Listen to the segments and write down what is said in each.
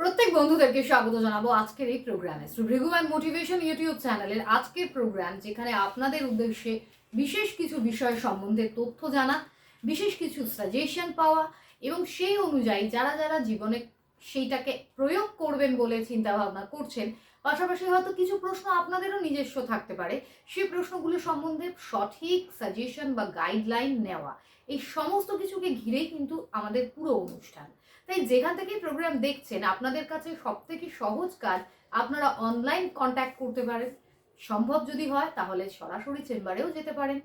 প্রত্যেক বন্ধুদেরকে স্বাগত জানাবো আজকের এই প্রোগ্রামে শ্রী ভৃগুম্যান মোটিভেশন ইউটিউব চ্যানেলের আজকের প্রোগ্রাম, যেখানে আপনাদের উদ্দেশ্যে বিশেষ কিছু বিষয় সম্বন্ধে তথ্য জানা, বিশেষ কিছু সাজেশন পাওয়া এবং সেই অনুযায়ী যারা যারা জীবনে সেইটাকে প্রয়োগ করবেন বলে চিন্তা ভাবনা করছেন, পাশাপাশি হয়তো কিছু প্রশ্ন আপনাদেরও নিজস্ব থাকতে পারে, সেই প্রশ্নগুলো সম্বন্ধে সঠিক সাজেশন বা গাইডলাইন নেওয়া, এই সমস্ত কিছুকে ঘিরেই কিন্তু আমাদের পুরো অনুষ্ঠান। তাই যেখান থেকে প্রোগ্রাম দেখছেন, আপনাদের কাছে সবথেকে সহজ কাজ, আপনারা অনলাইন কন্ট্যাক্ট করতে পারেন। সম্ভব যদি হয় তাহলে সরাসরি চেম্বারেও যেতে পারেন।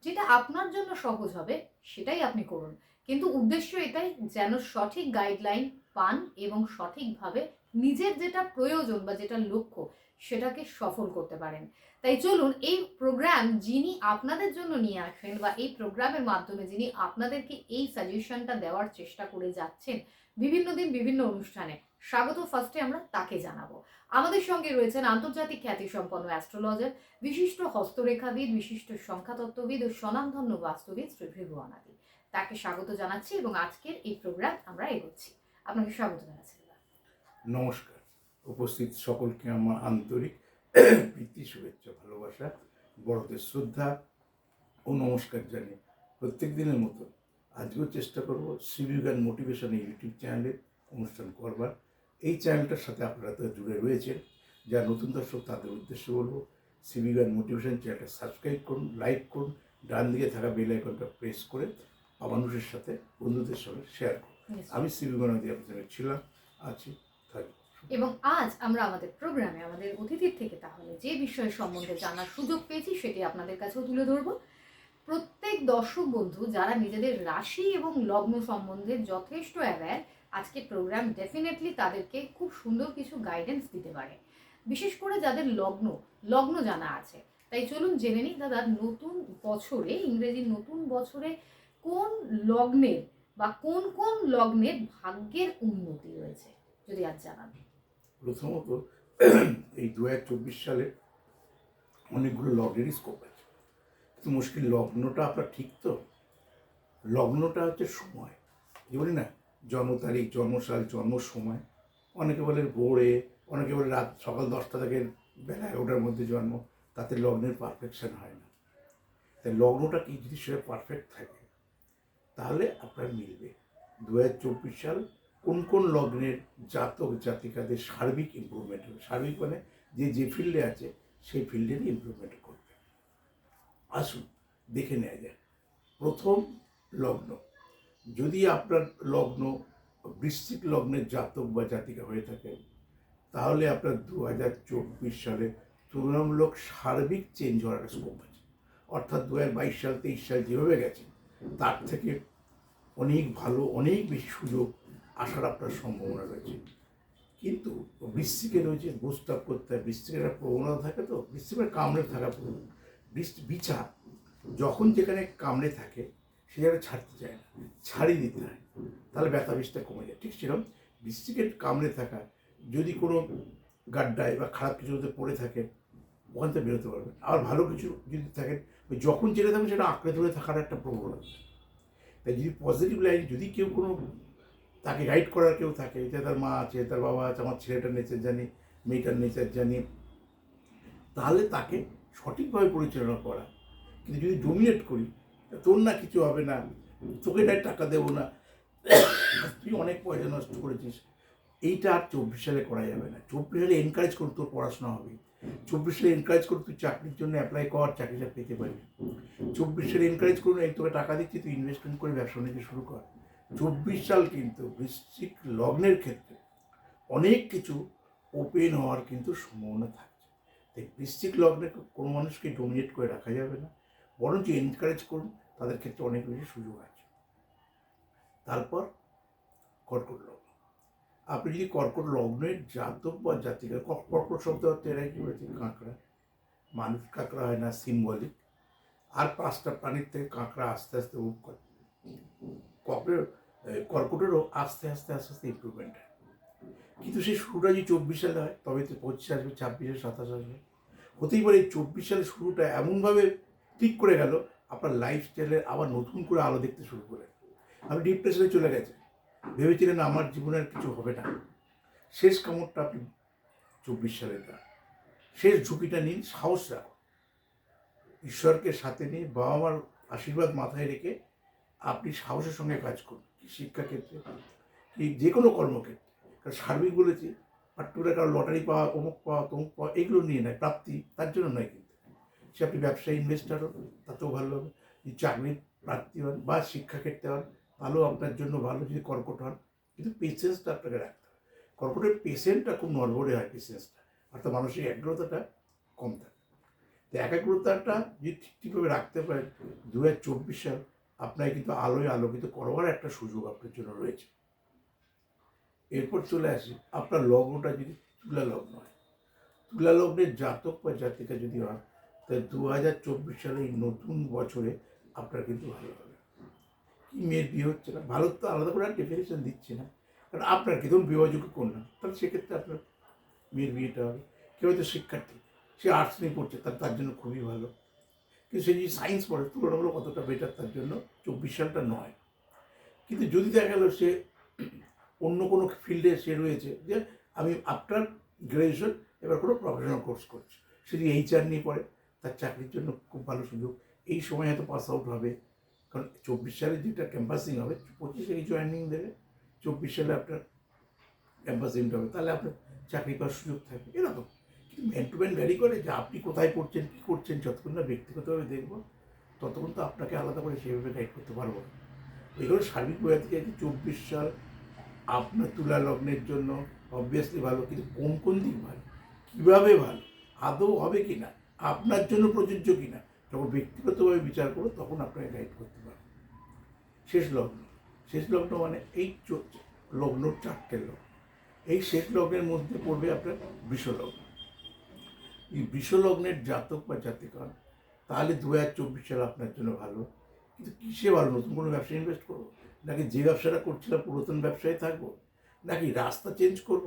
যেটা আপনার জন্য সহজ হবে সেটাই আপনি করুন, কিন্তু উদ্দেশ্য এটাই যেন সঠিক গাইডলাইন পান এবং সঠিকভাবে নিজের যেটা প্রয়োজন বা যেটা লক্ষ্য সেটাকে সফল করতে পারেন। তাই চলুন, এই প্রোগ্রাম যিনি আপনাদের জন্য নিয়ে আসেন বা এই প্রোগ্রামের মাধ্যমে যিনি আপনাদেরকে এই সাজেশনটা দেওয়ার চেষ্টা করে যাচ্ছেন বিভিন্ন দিন বিভিন্ন অনুষ্ঠানে, স্বাগত ফার্স্টে আমরা তাকে জানাবো। আমাদের সঙ্গে রয়েছেন আন্তর্জাতিক খ্যাতিসম্পন্ন অ্যাস্ট্রোলজার, বিশিষ্ট হস্তরেখাবিদ, বিশিষ্ট সংখ্যাতত্ত্ববিদ ও স্বনামধন্য বাস্তুবিদ শ্রী ভৃগু অনাদি। তাকে স্বাগত জানাচ্ছি এবং আজকের এই প্রোগ্রাম আমরা এগোচ্ছি। আপনাকে স্বাগত জানাচ্ছি। নমস্কার। উপস্থিত সকলকে আমার আন্তরিক প্রীতি, শুভেচ্ছা, ভালোবাসা, বড়দের শ্রদ্ধা ও নমস্কার জানিয়ে প্রত্যেক দিনের মতো আজকেও চেষ্টা করব শ্রী ভৃগুম্যান মোটিভেশন ইউটিউব চ্যানেলে অনুষ্ঠান করবার। এই চ্যানেলটার সাথে আপনারা তো জুড়ে রয়েছেন, যারা নতুন দর্শক তাদের উদ্দেশ্যে বলবো, শ্রী ভৃগুম্যান মোটিভেশন চ্যানেলটা সাবস্ক্রাইব করুন, লাইক করুন, ডান দিকে থাকা বেল আইকনটা প্রেস করে মানুষের সাথে, বন্ধুদের সঙ্গে শেয়ার করুন। আমি শ্রী ভৃগুম্যান আপনাদের ছিলাম, আছি, থাকি। এবং আজ আমরা আমাদের প্রোগ্রামে আমাদের অতিথির থেকে তাহলে যে বিষয় সম্বন্ধে জানার সুযোগ পেয়েছি সেটি আপনাদের কাছেও তুলে ধরবো। প্রত্যেক দর্শক বন্ধু যারা নিজেদের রাশি এবং লগ্ন সম্বন্ধে যথেষ্ট অ্যাওয়্যার, আজকে প্রোগ্রাম ডেফিনেটলি তাদেরকে খুব সুন্দর কিছু গাইডেন্স দিতে পারে, বিশেষ করে যাদের লগ্ন জানা আছে। তাই চলুন জেনে নিই দাদা, নতুন বছরে, ইংরেজির নতুন বছরে কোন লগ্নের বা কোন কোন লগ্নের ভাগ্যের উন্নতি রয়েছে যদি আজ জানান। প্রথমত এই 2024 সালে অনেকগুলো লগ্নেরই স্কোপ আছে, কিন্তু মুশকিল লগ্নটা আপনার ঠিক তো। লগ্নটা হচ্ছে সময়, কি বলি না, জন্ম তারিখ, জন্মসাল, জন্ম সময়। অনেকে বলে ভোরে, অনেকে বলে রাত সকাল 10টা থেকে বেলা 11টার মধ্যে জন্ম, তাতে লগ্নের পারফেকশন হয় না। তাই লগ্নটা কি যদি সেটা পারফেক্ট থাকে তাহলে আপনার মিলবে। 2024 সাল কোন কোন লগ্নের জাতক জাতিকাদের সার্বিক ইমপ্রুভমেন্ট হবে। সার্বিক মানে যে ফিল্ডে আছে সেই ফিল্ডেরই ইমপ্রুভমেন্ট করবে। আসুন দেখে নেওয়া যায়। প্রথম লগ্ন, যদি আপনার লগ্ন বৃশ্চিক লগ্নের জাতক বা জাতিকা হয়ে থাকে তাহলে আপনার 2024 সালে তুলনামূলক সার্বিক চেঞ্জ হওয়ার একটা স্কোপ আছে। অর্থাৎ 2022 সাল 23 সাল যেভাবে গেছে তার থেকে অনেক ভালো, অনেক বেশি সুযোগ আসার আপনার সম্ভাবনা রয়েছে। কিন্তু বৃশ্চিকে রয়েছে বুস্টাপ করতে হয়, বৃশ্চিকের একটা প্রবণতা থাকে, তো বৃশ্চিকের কামড়ে থাকা প্রবণতা, বিছা যখন যেখানে কামড়ে থাকে সে জায়গায় ছাড়তে চায় না, ছাড়িয়ে দিতে হয়, তাহলে ব্যথা বিষটা কমে যায়। ঠিক সেরকম বৃশ্চিকের কামড়ে থাকা, যদি কোনো গাড্ডায় বা খারাপ কিছু যদি পড়ে থাকে ওখান থেকে বেরোতে পারবেন। আর ভালো কিছু যদি থাকেন, যখন যেটা থাকবে সেটা আঁকড়ে ধরে থাকার একটা প্রবণতা। তাই যদি পজিটিভ লাইন, যদি কেউ কোনো তাকে গাইড করার কেউ থাকে, যে তার মা আছে, তার বাবা আছে, আমার ছেলেটার নেচার জানি, মেয়েটার নেচার জানি, তাহলে তাকে সঠিকভাবে পরিচালনা করা। কিন্তু যদি ডোমিনেট করি, তোর না কিছু হবে না, তোকে না টাকা দেবো না, তুই অনেক পয়সা নষ্ট করেছিস, এইটা আর 24 সালে করা যাবে না। 24 সালে এনকারেজ করুন তোর পড়াশোনা হবে, 24 সালে এনকারেজ করুন তুই চাকরির জন্য অ্যাপ্লাই কর, চাকরিটা পেতে পারবি। 24 সালে এনকারেজ করুন এই তোকে টাকা দিচ্ছি, তুই ইনভেস্টমেন্ট করে ব্যবসা বাণিজ্য শুরু কর। 24 সাল কিন্তু বৃশ্চিক লগ্নের ক্ষেত্রে অনেক কিছু ওপেন হওয়ার কিন্তু সম্ভাবনা থাকছে। তাই বৃশ্চিক লগ্নে কোনো মানুষকে ডোমিনেট করে রাখা যাবে না, বরঞ্চ এনকারেজ করুন, তাদের ক্ষেত্রে অনেক বেশি সুযোগ আছে। তারপর কর্কট লগ্ন, আপনি যদি কর্কট লগ্নের জাতক বা জাতিকা, কর্কট শব্দ হচ্ছে এরাই কি বলেছে, কাঁকড়া। মানুষ কাঁকড়া হয় না, সিম্বলিক। আর 5টা প্রাণীর থেকে কাঁকড়া আস্তে আস্তে মুভ করে, কর্কটেরও আস্তে আস্তে আস্তে আস্তে ইম্প্রুভমেন্ট হয়। কিন্তু সেই শুরুটা যদি 24 সালে হয় তবে তো 25 আসবে, 26, 27 আসবে। হতেই পারে 24 সালের শুরুটা এমনভাবে ঠিক করে গেল, আপনার লাইফস্টাইলের আবার নতুন করে আলো দেখতে শুরু করে। আপনি ডিপ্রেশনে চলে গেছেন, ভেবেছিলেন আমার জীবনে আর কিছু হবে না, শেষ কামড়টা আপনি 24 সালে দেন, শেষ ঝুঁকিটা নিন, সাহস রাখুন, ঈশ্বরকে সাথে নিয়ে বাবা মার আশীর্বাদ মাথায় রেখে আপনি সাহসের সঙ্গে কাজ করুন, কি শিক্ষাক্ষেত্রে কি যে কোনো কর্মক্ষেত্রে। কারণ সার্বিক বলেছি, পার্টিকুলার কারো লটারি পাওয়া, অমুক পাওয়া, তমুক পাওয়া, এগুলো নিয়ে নয়, প্রাপ্তি তার জন্য নয়। কিন্তু সে আপনি ব্যবসায় ইনভেস্টার হন, তাতেও ভালো হবে। যদি চাকরির প্রার্থী হন বা শিক্ষাক্ষেত্রে হন, তাহলেও আপনার জন্য ভালো। যদি কর্কট হন, কিন্তু পেশেন্সটা আপনাকে রাখতে হবে। কর্কটের পেশেন্টটা খুব নড়বড়ে হয়, পেশেন্সটা, অর্থাৎ মানসিক একাগ্রতাটা কম থাকে। তো একাগ্রতাটা যদি ঠিকভাবে রাখতে পারেন, 2024 সাল আপনাকে কিন্তু আলোয় আলোকিত করবার একটা সুযোগ আপনার জন্য রয়েছে। এরপর চলে আসি, আপনার লগ্নটা যদি তুলা লগ্ন হয়, তুলা লগ্নের জাতক বা জাতিকা যদি হয়, তাহলে 2024 সালে এই নতুন বছরে আপনার কিন্তু ভালো হবে। কি মেয়ের বিয়ে হচ্ছে না, ভালো তো আলাদা করে আর ডেফিনেশন দিচ্ছে না, কারণ আপনার কি ধরুন বিবাহযোগ্য কন্যা, তাহলে সেক্ষেত্রে আপনার মেয়ের বিয়েটা হবে। কেউ হয়তো শিক্ষার্থী, সে আর্টস নিয়ে পড়ছে, তার জন্য খুবই ভালো। কিন্তু সে যদি সায়েন্স পড়ে, তুলনামূলক কতটা বেটার তার জন্য 24 সালটা নয়। কিন্তু যদি দেখা গেল সে অন্য কোনো ফিল্ডে সে রয়েছে, যে আমি আফটার গ্র্যাজুয়েশন এবার কোনো প্রফেশনাল কোর্স করছি, সে যদি HR নিয়ে পড়ে, তার চাকরির জন্য খুব ভালো সুযোগ। এই সময় হয়তো পাস আউট হবে, কারণ 24 সালে যেটা ক্যাম্পাসিং হবে, 25-এ জয়েনিং দেবে, 24 সালে আপনার ক্যাম্পাসিং হবে, তাহলে আপনার চাকরি পাওয়ার সুযোগ থাকবে। এরকম কিন্তু ম্যান টু ম্যান ভ্যারি করে, যে আপনি কোথায় পড়ছেন, কী করছেন, যতক্ষণ না ব্যক্তিগতভাবে দেখবো ততক্ষণ তো আপনাকে আলাদা করে সেভাবে গাইড করতে পারবো না। এগুলো সার্বিক বোঝাতে চাইছি 24 সাল আপনার তুলা লগ্নের জন্য অবভিয়াসলি ভালো, কিন্তু কোন কোন দিক ভালো, কীভাবে ভালো, আদৌ হবে কি না, আপনার জন্য প্রযোজ্য কি না, যখন ব্যক্তিগতভাবে বিচার করো তখন আপনাকে গাইড করতে পারবো। শেষ লগ্ন, শেষ লগ্ন মানে এই লগ্ন 4টে লগ্ন, এই শেষ লগ্নের মধ্যে পড়বে আপনার বৃষ লগ্ন। এই বৃষ লগ্নের জাতক বা জাতিকা, তাহলে 2024 সাল আপনার জন্য ভালো। কিন্তু কিসে ভালো, নতুন কোনো ব্যবসায় ইনভেস্ট করবো, নাকি যে ব্যবসাটা করছিলাম পুরাতন ব্যবসায় থাকবো, নাকি রাস্তা চেঞ্জ করব,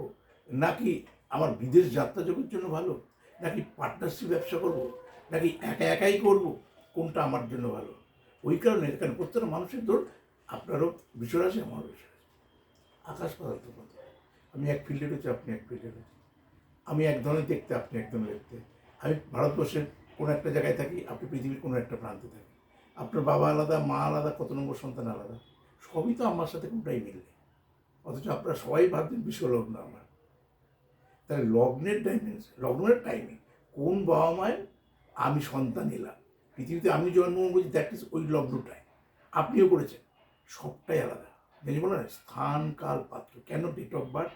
নাকি আমার বিদেশ যাত্রা যোগের জন্য ভালো, নাকি পার্টনারশিপ ব্যবসা করব, নাকি একা একাই করব, কোনটা আমার জন্য ভালো। ওই কারণে এখানে প্রত্যেকটা মানুষের ধর, আপনারও বিষয় আছে, আমারও বিষয় আছে, আকাশ পাতাল তফাৎ। আমি এক ফিল্ডে রয়েছি, আপনি এক ফিল্ডে রয়েছি, আমি এক ধরনের দেখতে, আপনি এক ধরনের দেখতে। আমি ভারতবর্ষের কোনো একটা জায়গায় থাকি, আপনি পৃথিবীর কোনো একটা প্রান্তে থাকি, আপনার বাবা আলাদা, মা আলাদা, কত নম্বর সন্তান আলাদা, সবই তো আমার সাথে কোনটাই মিলবে, অথচ আপনারা সবাই ভাবছেন বিশ্বলগ্ন আমার। তাহলে লগ্নের ডাইমেনশন, লগ্নের টাইমে কোন বাবা মায়ের আমি সন্তান এলাম, পৃথিবীতে আমি জন্মগ্রহণ করছি, দ্যাট ইজ ওই লগ্নটাই। আপনিও করেছেন, সবটাই আলাদা। জানি বলো না, স্থান কাল পাত্র, কেন date of birth,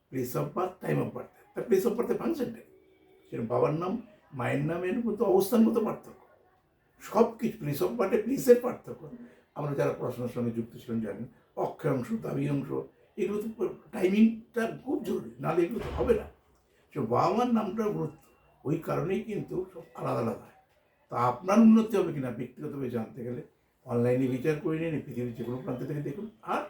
place of birth, time of birth, তার প্লেস অফ বার্থের ফাংশনটাই সেরকম। বাবার নাম, মায়ের নামের মতো অবস্থানগত পার্থক্য, সব কিছু প্লেস অফ বার্থে প্লেসের পার্থক্য। আমরা যারা পড়াশোনার সঙ্গে যুক্ত ছিলাম জানেন, অক্ষাংশ, দাবি এগুলো তো টাইমিংটা খুব জরুরি, নাহলে এগুলো তো হবে না। তো বাবা মার নামটার গুরুত্ব, ওই কারণেই কিন্তু সব আলাদা আলাদা হয়। তা আপনার উন্নতি হবে কিনা ব্যক্তিগতভাবে জানতে গেলে অনলাইনে বিচার করে নিন, পৃথিবীর যে কোনো প্রান্ত থেকে দেখুন। আর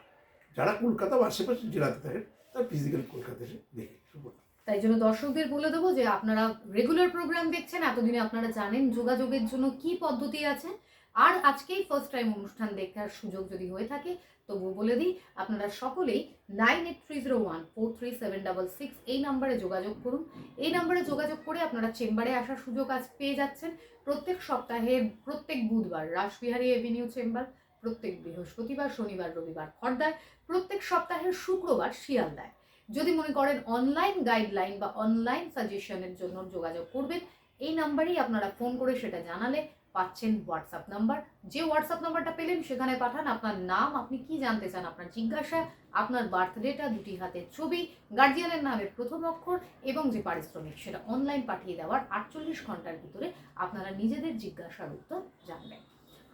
যারা কলকাতা বা আশেপাশে জেলাতে থাকেন, তারা ফিজিক্যাল কলকাতা এসে দেখে শুভ। তাই জন্য দর্শকদের বলে দেবো যে আপনারা রেগুলার প্রোগ্রাম দেখছেন, এতদিনে আপনারা জানেন যোগাযোগের জন্য কি পদ্ধতি আছে। আর আজকেই ফার্স্ট টাইম অনুষ্ঠান দেখার সুযোগ যদি হয়ে থাকে, তবুও বলে দিই, আপনারা সকলেই 9830143766 এই নাম্বারে যোগাযোগ করুন। এই নাম্বারে যোগাযোগ করে আপনারা চেম্বারে আসার সুযোগ আজ পেয়ে যাচ্ছেন। প্রত্যেক সপ্তাহে প্রত্যেক বুধবার রাসবিহারী এভিনিউ চেম্বার, প্রত্যেক বৃহস্পতিবার, শনিবার, রবিবার খড়দায়, প্রত্যেক সপ্তাহের শুক্রবার শিয়ালদায়। যদি মনে করেন অনলাইন গাইডলাইন বা অনলাইন সাজেশনের জন্য যোগাযোগ করবেন, এই নাম্বারেই আপনারা ফোন করে সেটা জানালে পাচ্ছেন হোয়াটসঅ্যাপ নাম্বার। যে হোয়াটসঅ্যাপ নাম্বারটা পেলেন সেখানে পাঠান আপনার নাম, আপনি কি জানতে চান, আপনার জিজ্ঞাসা, আপনার বার্থডেটা, দুটি হাতের ছবি, গার্জিয়ানের নামের প্রথম অক্ষর এবং যে পারিশ্রমিক, সেটা অনলাইন পাঠিয়ে দেওয়ার 48 ঘন্টার ভিতরে আপনারা নিজেদের জিজ্ঞাসার উত্তর জানবেন।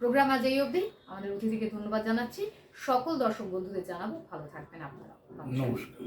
প্রোগ্রাম আজ এই অবধি। আমাদের অতিথিকে ধন্যবাদ জানাচ্ছি। সকল দর্শক বন্ধুদের জানাবো ভালো থাকবেন আপনারা। নমস্কার।